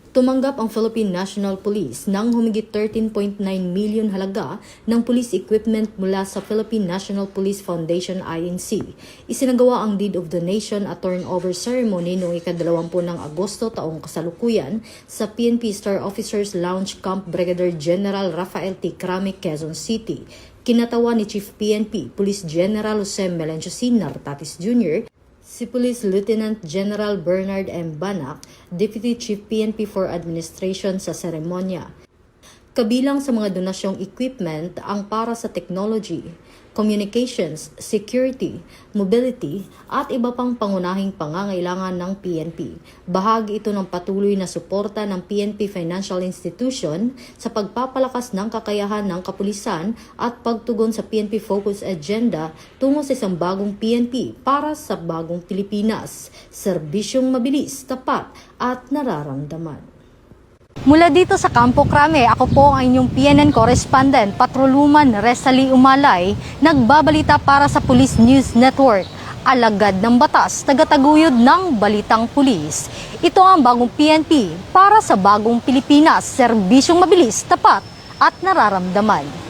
Tumanggap ang Philippine National Police ng humigit 13.9 million halaga ng police equipment mula sa Philippine National Police Foundation INC. Isinagawa ang Deed of Donation at turnover ceremony noong ika-20 ng Agosto taong kasalukuyan sa PNP Star Officers Lounge Camp Brigadier General Rafael T. Crame, Quezon City. Kinatawa ni Chief PNP Police General Jose Melencio C. Nartatis Jr., si Police Lieutenant General Bernard M. Banac, Deputy Chief PNP for Administration sa seremonya. Kabilang sa mga donasyong equipment ang para sa technology, communications, security, mobility at iba pang pangunahing pangangailangan ng PNP. Bahagi ito ng patuloy na suporta ng PNP Financial Institution sa pagpapalakas ng kakayahan ng kapulisan at pagtugon sa PNP Focus Agenda tungo sa isang bagong PNP para sa bagong Pilipinas, serbisyong mabilis, tapat at nararamdaman. Mula dito sa Campo Crame, ako po ang inyong PNN correspondent, Patroluman Resali Umalay, nagbabalita para sa Police News Network. Alagad ng batas, tagataguyod ng balitang pulis. Ito ang bagong PNP para sa bagong Pilipinas, serbisyong mabilis, tapat at nararamdaman.